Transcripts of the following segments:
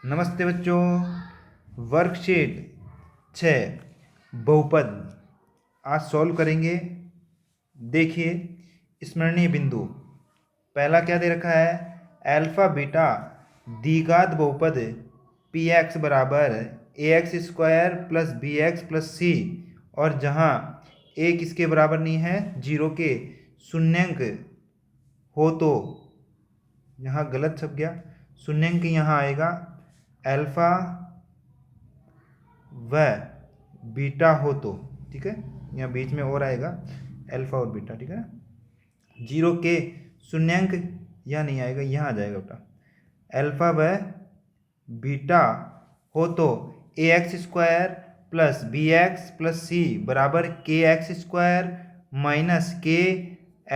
नमस्ते बच्चों। वर्कशीट 6 बहुपद आज सॉल्व करेंगे। देखिए स्मरणीय बिंदु पहला क्या दे रखा है, अल्फा बीटा द्विघात बहुपद पी एक्स बराबर A X square plus B X plus C, और जहाँ ए किसके बराबर नहीं है, 0 के, शून्यंक हो तो, यहाँ गलत छप गया, शून्यंक यहाँ आएगा अल्फा व बीटा हो तो, ठीक है, यहाँ बीच में और आएगा अल्फा और बीटा, ठीक है ना। 0 के शून्यंक यहाँ नहीं आएगा, यहाँ आ जाएगा बेटा। अल्फा व बीटा हो तो A X square plus B X plus C बराबर K X square minus K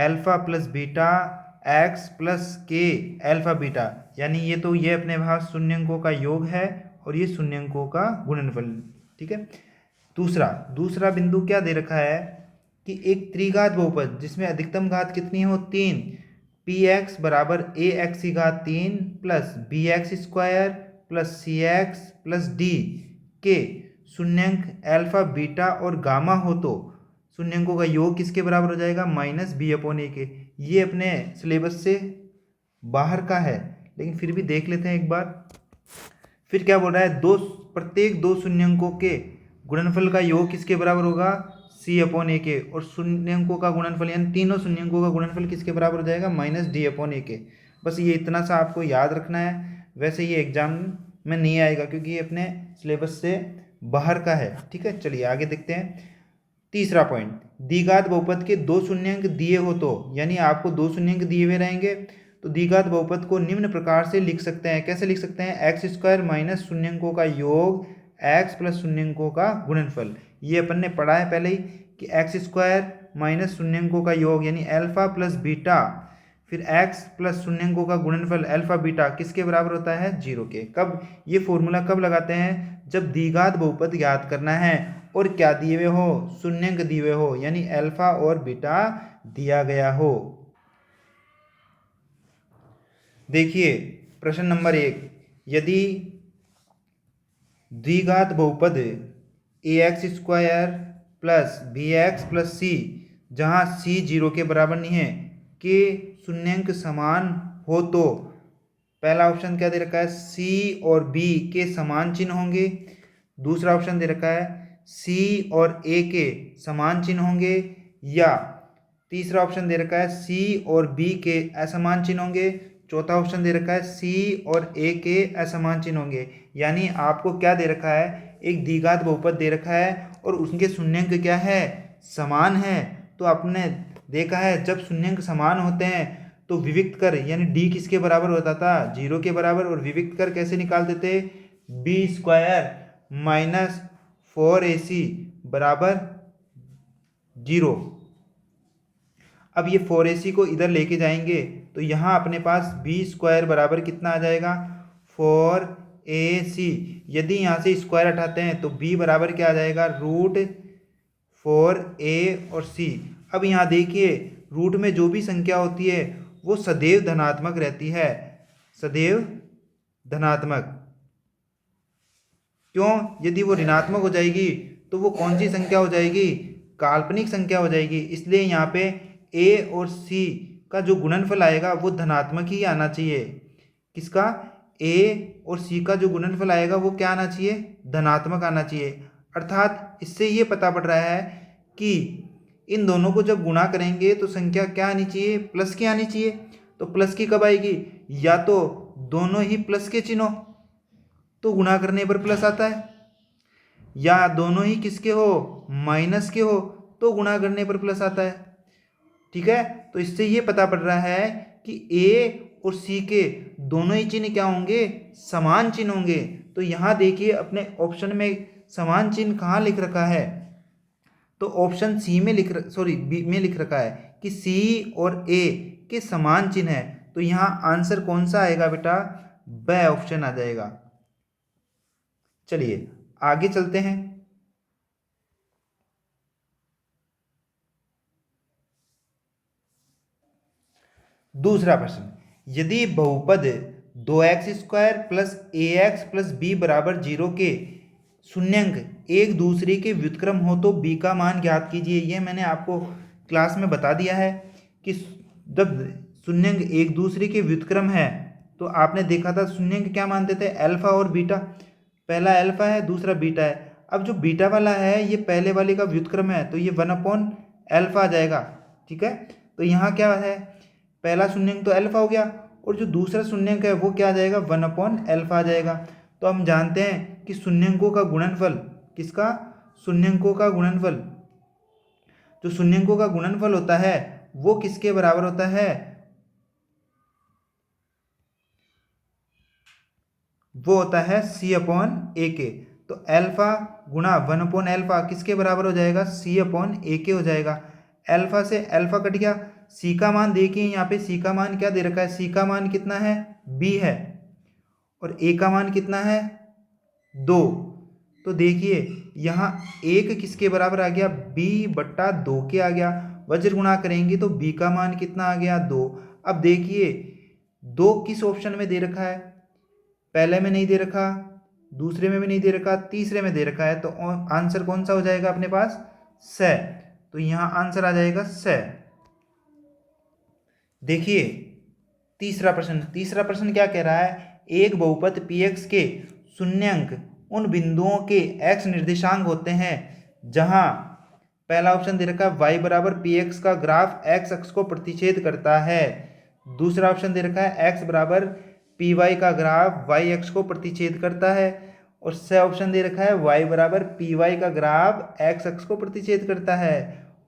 alpha plus beta X plus K alpha beta, यानी ये अपने पास शून्यंकों का योग है और ये शून्यंकों का गुणनफल, ठीक है। दूसरा बिंदु क्या दे रखा है कि एक त्रिघात बहुपद जिसमें अधिकतम घात कितनी हो, 3, पी एक्स बराबर ए एक्स की घात 3 plus B X square plus C X plus D के शून्यंक अल्फा बीटा और गामा हो तो शून्यंकों का योग किसके बराबर हो जाएगा, माइनस बी अपॉन ए के। ये अपने सिलेबस से बाहर का है, लेकिन फिर भी देख लेते हैं एक बार। फिर क्या बोल रहा है, प्रत्येक दो शून्यंकों के गुणनफल का योग किसके बराबर होगा, सी अपॉन ए के, और शून्यंकों का गुणनफल यानी तीनों शून्यंकों का गुणनफल किसके बराबर हो जाएगा, माइनस डी अपॉन ए के। बस ये इतना सा आपको याद रखना है। वैसे ये एग्जाम में नहीं आएगा क्योंकि ये अपने सिलेबस से बाहर का है, ठीक है। चलिए आगे देखते हैं। तीसरा पॉइंट, द्विघात बहुपद के दो शून्यंक दिए हो तो, यानी आपको दो शून्यंक दिए हुए रहेंगे तो द्विघात बहुपद को निम्न प्रकार से लिख सकते हैं। कैसे लिख सकते हैं, एक्स स्क्वायर माइनस शून्यंकों का योग एक्स प्लस शून्यंकों का गुणनफल। ये अपन ने पढ़ा है पहले ही कि एक्स स्क्वायर माइनस शून्यंकों का योग यानी अल्फा प्लस बीटा, फिर एक्स प्लस शून्यंकों का गुणनफल अल्फा बीटा किसके बराबर होता है, 0 के। कब ये फॉर्मूला कब लगाते हैं, जब द्विघात बहुपद ज्ञात करना है और क्या दिए हुए हो, शून्यंक दिए हुए हो, यानी अल्फा और बीटा दिया गया हो। देखिए प्रश्न नंबर 1, यदि द्विघात बहुपद A X square plus B X plus C, जहाँ सी 0 के बराबर नहीं है, के शून्यंक समान हो तो, पहला ऑप्शन क्या दे रखा है, सी और बी के समान चिन्ह होंगे। दूसरा ऑप्शन दे रखा है सी और ए के समान चिन्ह होंगे, या तीसरा ऑप्शन दे रखा है सी और बी के असमान चिन्ह होंगे। चौथा ऑप्शन दे रखा है सी और ए के असमान चिन्ह होंगे। यानी आपको क्या दे रखा है, एक द्विघात बहुपद दे रखा है और उनके शून्यंक क्या है, समान है। तो आपने देखा है जब शून्यंक समान होते हैं तो विविक्त कर यानी डी किसके बराबर होता था, 0 के बराबर, और विविक्त कर कैसे निकालते थे, बी स्क्वायर माइनस 4ac बराबर 0। अब ये 4ac को इधर लेके जाएंगे तो यहाँ अपने पास बी स्क्वायर बराबर कितना आ जाएगा, 4ac। यदि यहाँ से स्क्वायर हटाते हैं तो b बराबर क्या आ जाएगा, रूट 4a और c। अब यहाँ देखिए रूट में जो भी संख्या होती है वो सदैव धनात्मक रहती है, सदैव धनात्मक। क्यों, यदि वो ऋणात्मक हो जाएगी तो वो कौन सी संख्या हो जाएगी, काल्पनिक संख्या हो जाएगी। इसलिए यहाँ पे a और c का जो गुणनफल आएगा वो धनात्मक ही आना चाहिए। किसका, a और c का जो गुणनफल आएगा वो क्या आना चाहिए, धनात्मक आना चाहिए। अर्थात इससे ये पता पड़ रहा है कि इन दोनों को जब गुणा करेंगे तो संख्या क्या आनी चाहिए, प्लस की आनी चाहिए। तो प्लस की कब आएगी, या तो दोनों ही प्लस के चिन्ह हो तो गुणा करने पर प्लस आता है, या दोनों ही किसके हो, माइनस के हो तो गुणा करने पर प्लस आता है, ठीक है। तो इससे ये पता पड़ रहा है कि ए और सी के दोनों ही चिन्ह क्या होंगे, समान चिन्ह होंगे। तो यहाँ देखिए अपने ऑप्शन में समान चिन्ह कहाँ लिख रखा है, तो ऑप्शन सी में बी में लिख रखा है कि सी और ए के समान चिन्ह है। तो यहाँ आंसर कौन सा आएगा बेटा, ब ऑप्शन आ जाएगा। चलिए आगे चलते हैं। दूसरा प्रश्न, यदि बहुपद 2x² plus ax plus b बराबर 0 के शून्यंक एक दूसरे के व्युत्क्रम हो तो b का मान ज्ञात कीजिए। ये मैंने आपको क्लास में बता दिया है कि जब शून्यंक एक दूसरे के व्युत्क्रम है तो आपने देखा था शून्यंक क्या मानते थे, अल्फा और बीटा। पहला अल्फा है, दूसरा बीटा है। अब जो बीटा वाला है ये पहले वाले का व्युत्क्रम है तो ये 1/अल्फा आ जाएगा। ठीक है, तो यहाँ क्या है, पहला शून्यंक तो अल्फा हो गया और जो दूसरा शून्यंक है वो क्या आ जाएगा, 1/अल्फा आ जाएगा। तो हम जानते हैं कि शून्यंकों का गुणनफल, किसका, शून्यंकों का गुणनफल, जो शून्यंकों का गुणनफल होता है वो किसके बराबर होता है, वो होता है c/a के। तो अल्फा गुणा 1/अल्फा किसके बराबर हो जाएगा, c/a के हो जाएगा। अल्फा से अल्फा कट गया, c का मान देखिए यहाँ पे c का मान क्या दे रखा है, c का मान कितना है, b है, और a का मान कितना है, 2। तो देखिए यहाँ एक किसके बराबर आ गया, b/2 के आ गया। वज्र गुणा करेंगे तो b का मान कितना आ गया, 2। अब देखिए 2 किस ऑप्शन में दे रखा है, पहले में नहीं दे रखा, दूसरे में भी नहीं दे रखा, तीसरे में दे रखा है। तो आंसर कौन सा हो जाएगा अपने पास, स। तो यहाँ आंसर आ जाएगा स। देखिए तीसरा प्रश्न क्या कह रहा है, एक बहुपद px के शून्यंक उन बिंदुओं के x निर्देशांक होते हैं जहां पहला ऑप्शन दे रखा है y बराबर px का ग्राफ x अक्ष को प्रतिच्छेद करता है, दूसरा ऑप्शन दे रखा है x बराबर पी वाई का ग्राफ y अक्ष को प्रतिच्छेद करता है, और स ऑप्शन दे रखा है y बराबर पी वाई का ग्राफ x अक्ष को प्रतिच्छेद करता है,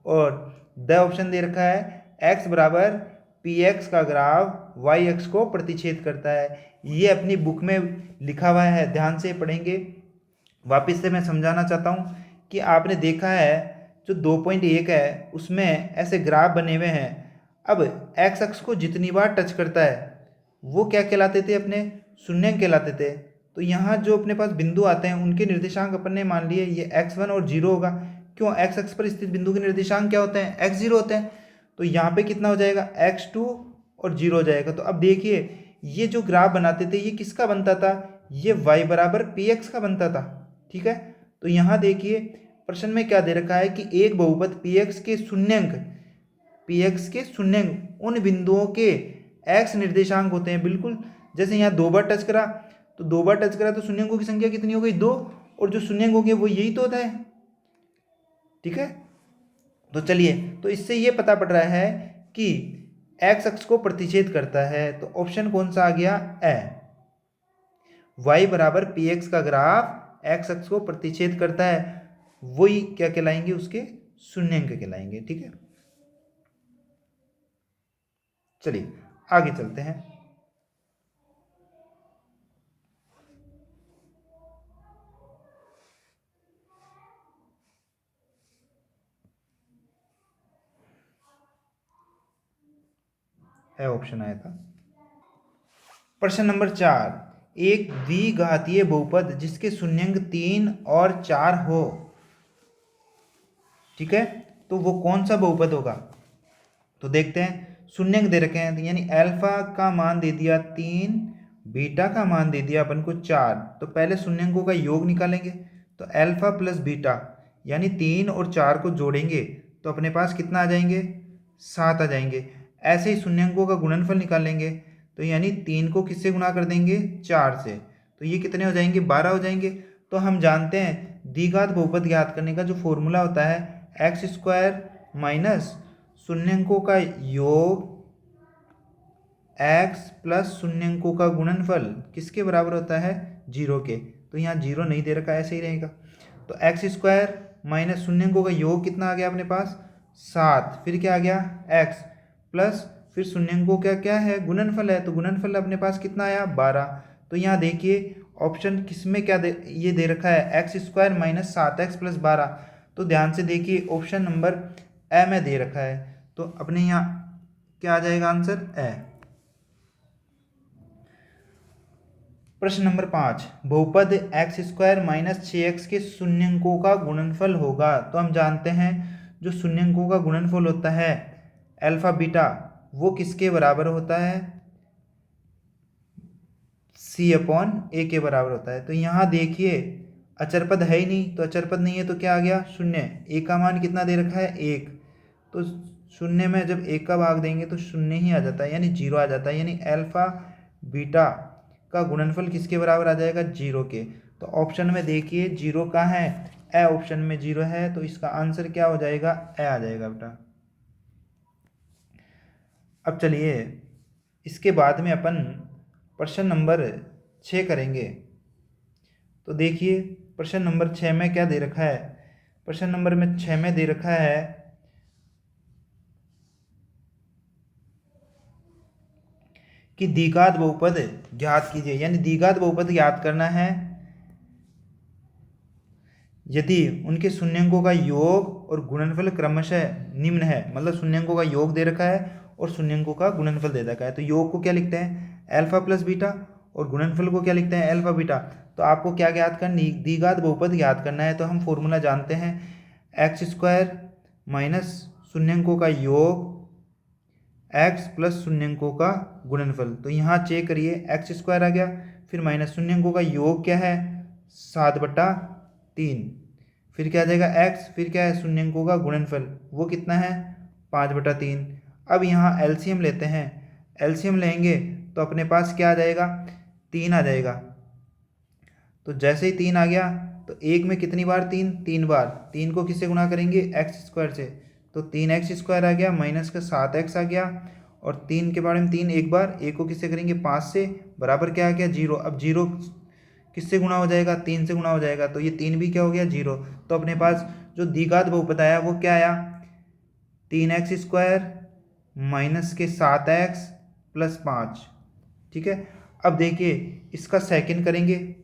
और द ऑप्शन दे रखा है x बराबर पी एक्स का ग्राफ y अक्ष को प्रतिच्छेद करता है। ये अपनी बुक में लिखा हुआ है, ध्यान से पढ़ेंगे। वापस से मैं समझाना चाहता हूँ कि आपने देखा है जो 2.1 है उसमें ऐसे ग्राफ बने हुए हैं। अब x अक्ष को जितनी बार टच करता है वो क्या कहलाते थे, अपने शून्यंक कहलाते थे। तो यहाँ जो अपने पास बिंदु आते हैं उनके निर्देशांक अपन ने मान लिए ये x1 और 0 होगा। क्यों, x अक्ष पर स्थित बिंदु के निर्देशांक क्या होते हैं, x0 होते हैं। तो यहाँ पे कितना हो जाएगा, x2 और 0 हो जाएगा। तो अब देखिए ये जो ग्राफ बनाते थे ये किसका बनता था, ये y बराबर px का बनता था। ठीक है, तो यहाँ देखिए प्रश्न में क्या दे रखा है कि एक बहुपद px के शून्यंक उन बिंदुओं के x निर्देशांक होते हैं। बिल्कुल, जैसे यहाँ 2 बार टच करा तो शून्यंकों की संख्या कितनी हो गई, 2, और जो शून्यंक हो गए वो यही तो होता है। ठीक है, तो चलिए, तो इससे ये पता पड़ रहा है कि x अक्ष को प्रतिच्छेद करता है। तो ऑप्शन कौन सा आ गया, ए। y बराबर px का ग्राफ x अक्ष को प्रतिच्छेद करता है, वही क्या कहलाएंगे, उसके शून्यंक कहलाएंगे। ठीक है, चलिए आगे चलते हैं। है ऑप्शन आया था। प्रश्न नंबर 4, एक द्विघातीय बहुपद जिसके शून्यंक 3 और 4 हो, ठीक है, तो वो कौन सा बहुपद होगा। तो देखते हैं, शून्यंक दे रखे हैं यानी अल्फा का मान दे दिया 3, बीटा का मान दे दिया अपन को 4। तो पहले शून्यंकों का योग निकालेंगे। तो अल्फा प्लस बीटा यानी 3 और 4 को जोड़ेंगे तो अपने पास कितना आ जाएंगे, 7 आ जाएंगे। ऐसे ही शून्यंकों का गुणनफल निकालेंगे तो यानी 3 को किससे गुणा कर देंगे, 4 से, तो ये कितने हो जाएंगे, 12 हो जाएंगे। तो हम जानते हैं द्विघात बहुपद ज्ञात करने का जो फॉर्मूला होता है x² माइनस शून्यंकों का योग x प्लस शून्यंकों का गुणनफल किसके बराबर होता है, 0 के। तो यहाँ 0 नहीं दे रखा, ऐसे ही रहेगा। तो x² माइनस शून्यंकों का योग कितना आ गया अपने पास, 7, फिर क्या आ गया x प्लस फिर शून्यंकों का क्या है, गुणनफल है, तो गुणनफल अपने पास कितना आया, 12। तो यहाँ देखिए ऑप्शन किसमें क्या ये दे रखा है, x² माइनस 7x प्लस 12। तो ध्यान से देखिए ऑप्शन नंबर ए में दे रखा है, तो अपने यहाँ क्या आ जाएगा आंसर, ए। प्रश्न नंबर 5, बहुपद x² माइनस 6x के शून्यंकों का गुणनफल होगा। तो हम जानते हैं जो शून्यंकों का गुणनफल होता है अल्फा बीटा वो किसके बराबर होता है, सी अपॉन ए के बराबर होता है। तो यहाँ देखिए अचर पद है ही नहीं, तो अचर पद नहीं है तो क्या आ गया, शून्य। ए का मान कितना दे रखा है, 1, तो शून्य में जब 1 का भाग देंगे तो शून्य ही आ जाता है, यानी 0 आ जाता है। यानी अल्फा बीटा का गुणनफल किसके बराबर आ जाएगा, 0 के। तो ऑप्शन में देखिए 0 कहाँ है, ए ऑप्शन में 0 है, तो इसका आंसर क्या हो जाएगा, ए आ जाएगा बेटा। अब चलिए इसके बाद में अपन प्रश्न नंबर 6 करेंगे। तो देखिए प्रश्न नंबर 6 में क्या दे रखा है, प्रश्न नंबर 6 में दे रखा है कि द्विघात बहुपद ज्ञात कीजिए। यानी द्विघात बहुपद ज्ञात करना है यदि उनके शून्यंकों का योग और गुणनफल क्रमशः निम्न है। मतलब शून्यंकों का योग दे रखा है और शून्यंकों का गुणनफल दे रखा है। तो योग को क्या लिखते हैं, अल्फा प्लस बीटा, और गुणनफल को क्या लिखते हैं, अल्फा बीटा। तो आपको क्या ज्ञात करनी, द्विघात बहुपद ज्ञात करना है। तो हम फॉर्मूला जानते हैं, एक्स स्क्वायर माइनस शून्यंकों का योग एक्स प्लस शून्यंकों का गुणनफल। तो यहाँ चेक करिए, एक्स स्क्वायर आ गया, फिर माइनस शून्यंकों का योग क्या है, 7/3, फिर क्या आ जाएगा एक्स, फिर क्या है शून्यंकों का गुणनफल, वो कितना है 5/3। अब यहाँ एलसीएम लेते हैं, एलसीएम लेंगे तो अपने पास क्या आ जाएगा, 3 आ जाएगा। तो जैसे ही 3 आ गया तो एक में कितनी बार, 3 बार। 3 को किससे गुणा करेंगे, एक्स स्क्वायर से। तो 3x स्क्वायर आ गया माइनस का 7x आ गया, और 3 के बारे में 3 एक बार, एक को किससे करेंगे 5 से, बराबर क्या आ गया 0। अब 0 किससे गुणा हो जाएगा, 3 से गुणा हो जाएगा, तो ये 3 भी क्या हो गया 0। तो अपने पास जो द्विघात बहुपद आया वो क्या आया, 3x स्क्वायर माइनस के 7x प्लस 5। ठीक है। अब देखिए इसका सेकंड करेंगे,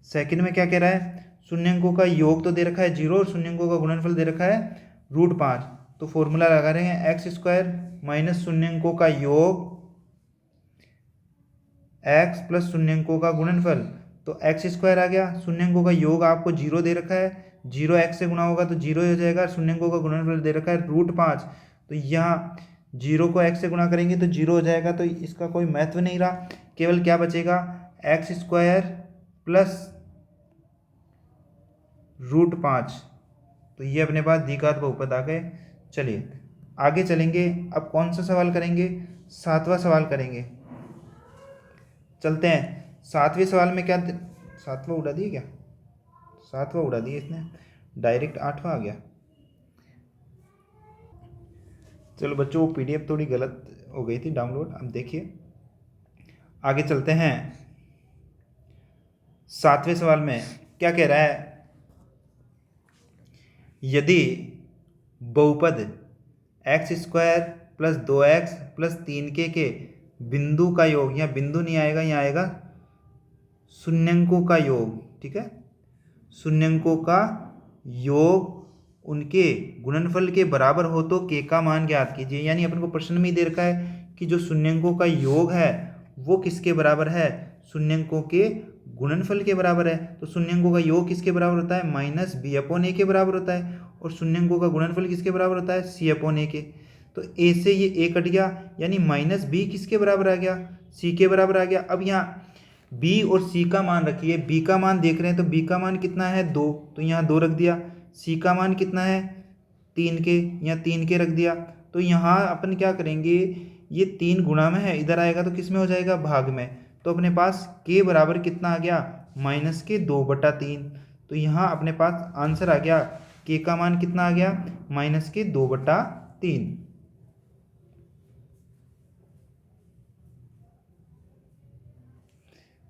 सेकंड में क्या कह रहा है, शून्यंकों का योग तो दे रखा है 0 और शून्यंकों का गुणनफल दे रखा है √5। तो फॉर्मूला लगा रहे हैं, एक्स स्क्वायर माइनस शून्यंकों का योग एक्स प्लस शून्यंकों का गुणनफल। तो एक्स स्क्वायर आ गया, शून्यंकों का योग आपको 0 दे रखा है, 0 एक्स से गुणा होगा तो 0 हो जाएगा, शून्यंकों का गुणनफल दे रखा है √5। तो यहाँ 0 को x से गुणा करेंगे तो 0 हो जाएगा, तो इसका कोई महत्व नहीं रहा। केवल क्या बचेगा, एक्स स्क्वायर प्लस √5। तो ये अपने पास द्विघात बहुपद आ गए। चलिए आगे चलेंगे, अब कौन सा सवाल करेंगे, 7वां सवाल करेंगे। चलते हैं 7वें सवाल में क्या, 7वां उड़ा दिए क्या, 7वां उड़ा दिए इसने, डायरेक्ट 8वां आ गया। चलो बच्चों वो पीडीएफ थोड़ी गलत हो गई थी डाउनलोड। अब देखिए आगे चलते हैं, 7वें सवाल में क्या कह रहा है, यदि बहुपद x square plus 2x plus 3k के बिंदु का योग, यहाँ बिंदु नहीं आएगा, यहाँ आएगा शून्यंकों का योग। ठीक है, शून्यंकों का योग उनके गुणनफल के बराबर हो तो k का मान ज्ञात कीजिए। यानी अपन को प्रश्न में ही दे रखा है कि जो शून्यंकों का योग है वो किसके बराबर है, शून्यंकों के गुणनफल के बराबर है। तो शून्यंकों का योग किसके बराबर होता है, -b/a के बराबर होता है, और शून्यंकों का गुणनफल किसके बराबर होता है, c/a के। तो a से ये a कट गया, यानी -b किसके बराबर आ गया, c के बराबर आ गया। अब यहाँ b और c का मान रखिए, b का मान देख रहे हैं तो b का मान कितना है 2, तो यहाँ 2 रख दिया। c का मान कितना है 3k, यहाँ 3k रख दिया। तो यहाँ अपन क्या करेंगे, ये 3 गुणा में है, इधर आएगा तो किस में हो जाएगा, भाग में। तो अपने पास k बराबर कितना आ गया, -2/3। तो यहाँ अपने पास आंसर आ गया, k का मान कितना आ गया, -2/3।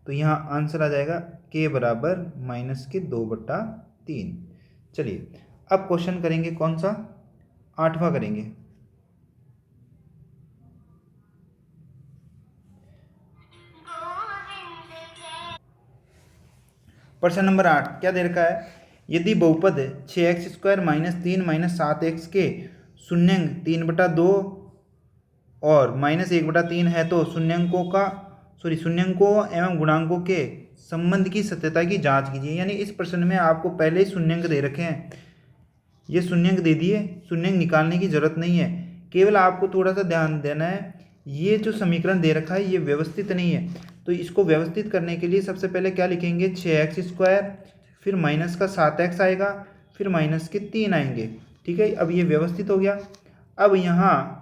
तो यहाँ आंसर आ जाएगा k बराबर -2/3। चलिए अब क्वेश्चन करेंगे कौन सा, 8वां करेंगे। प्रश्न नंबर 8 क्या दे रखा है, यदि बहुपद 6x² -3 -7x के शून्यंक 3/2 और -1/3 है तो शून्यंकों एवं गुणांकों के संबंध की सत्यता की जांच कीजिए। यानी इस प्रश्न में आपको पहले ही शून्यंक दे रखे हैं, ये शून्यंक दे दिए, शून्यंक निकालने की जरूरत नहीं है, केवल आपको थोड़ा सा ध्यान देना है, ये जो समीकरण दे रखा है ये व्यवस्थित नहीं है, तो इसको व्यवस्थित करने के लिए सबसे पहले क्या लिखेंगे, 6x², फिर माइनस का 7x आएगा, फिर माइनस के 3 आएंगे। ठीक है, अब ये व्यवस्थित हो गया। अब यहाँ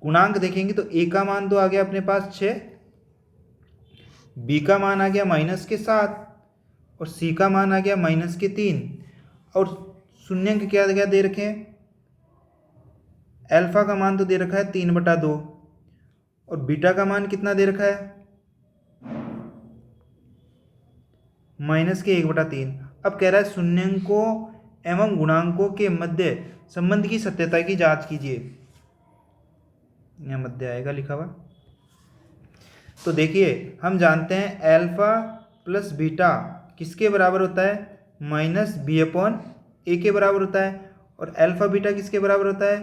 गुणांक देखेंगे तो a का मान तो आ गया अपने पास 6, b का मान आ गया माइनस के 7 और c का मान आ गया माइनस के 3 और शून्यंक क्या क्या दे रखे हैं, अल्फा का मान तो दे रखा है 3/2 और बीटा का मान कितना दे रखा है, माइनस के 1/3। अब कह रहा है शून्यंकों एवं गुणांकों के मध्य संबंध की सत्यता की जांच कीजिए। यहाँ मध्य आएगा लिखा हुआ। तो देखिए हम जानते हैं अल्फा प्लस बीटा किसके बराबर होता है, -b/a के बराबर होता है, और अल्फा बीटा किसके बराबर होता है,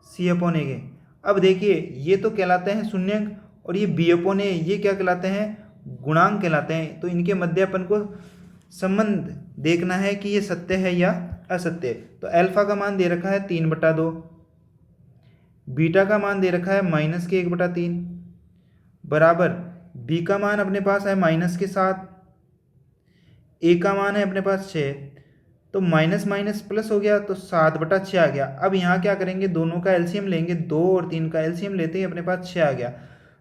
c/a के। अब देखिए ये तो कहलाते हैं शून्यंक और ये b/a ये क्या कहलाते हैं, गुणांक कहलाते हैं। तो इनके मध्य अपन को संबंध देखना है कि ये सत्य है या असत्य। तो अल्फा का मान दे रखा है 3/2, बीटा का मान दे रखा है माइनस के 1/3 बराबर बी का मान अपने पास है माइनस के 7, ए का मान है अपने पास 6, तो माइनस माइनस प्लस हो गया तो 7/6 आ गया। अब यहाँ क्या करेंगे, दोनों का एलसीएम लेंगे, 2 और 3 का एलसीएम लेते ही अपने पास 6 आ गया।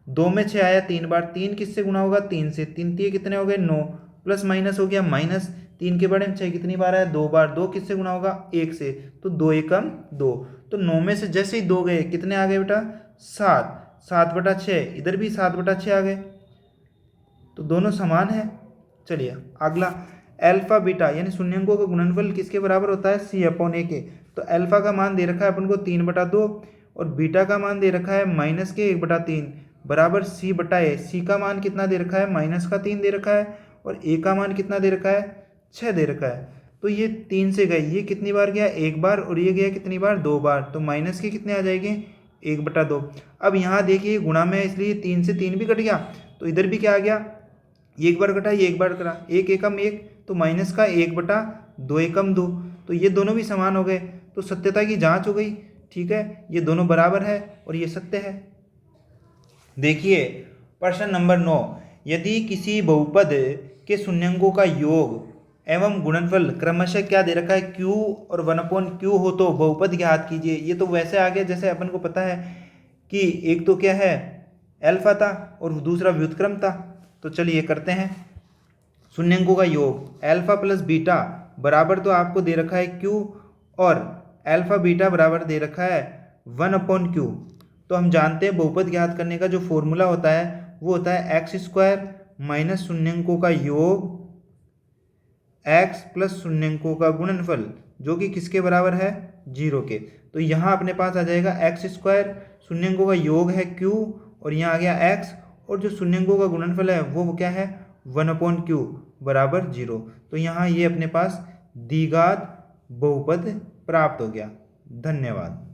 2 में 6 आया 3 बार, 3 किससे गुना होगा, 3 से, 3 3 कितने हो गए 9, प्लस माइनस हो गया माइनस, 3 के बड़े में 6 कितनी बार आया 2 बार, 2 किससे गुना होगा 1 से, तो 2 एकम 2, तो 9 में से जैसे ही 2 गए कितने आ गए बेटा 7, 7/6, इधर भी 7/6 आ गए, तो दोनों समान है। चलिए अगला, अल्फा बीटा यानी शून्यंकों का गुणनफल किसके बराबर होता है, c/a के। तो अल्फा का मान दे रखा है अपन को 3/2 और बीटा का मान दे रखा है माइनस के 1/3 बराबर c/a। c का मान कितना दे रखा है, माइनस का 3 दे रखा है और a का मान कितना दे रखा है, 6 दे रखा है। तो ये 3 से गए, ये कितनी बार गया 1 बार और ये गया कितनी बार 2 बार, तो माइनस के कितने आ जाएंगे 1/2। अब यहाँ देखिए गुणा में है इसलिए 3 से 3 भी कट गया, तो इधर भी क्या आ गया, एक बार कटा ये एक बार कटा, 1 एकम 1, तो माइनस का 1/2 एकम 2, तो ये दोनों भी समान हो गए, तो सत्यता की जांच हो गई। ठीक है, ये दोनों बराबर है और ये सत्य है। देखिए प्रश्न नंबर 9, यदि किसी बहुपद के शून्यंकों का योग एवं गुणनफल क्रमशः क्या दे रखा है, q और 1/q हो तो बहुपद ज्ञात कीजिए। ये तो वैसे आ गया जैसे अपन को पता है कि एक तो क्या है अल्फा था और दूसरा व्युत्क्रम था। तो चलिए करते हैं, शून्यंकों का योग अल्फा प्लस बीटा बराबर तो आपको दे रखा है q और अल्फा बीटा बराबर दे रखा है 1/q। तो हम जानते हैं बहुपद ज्ञात करने का जो फॉर्मूला होता है वो होता है x² माइनस शून्यंकों का योग x प्लस शून्यंकों का गुणनफल जो कि किसके बराबर है 0 के। तो यहाँ अपने पास आ जाएगा x², शून्यंकों का योग है q और यहाँ आ गया x और जो शून्यंकों का गुणनफल है वो क्या है 1/q बराबर 0। तो यहाँ ये अपने पास द्विघात बहुपद प्राप्त हो गया। धन्यवाद।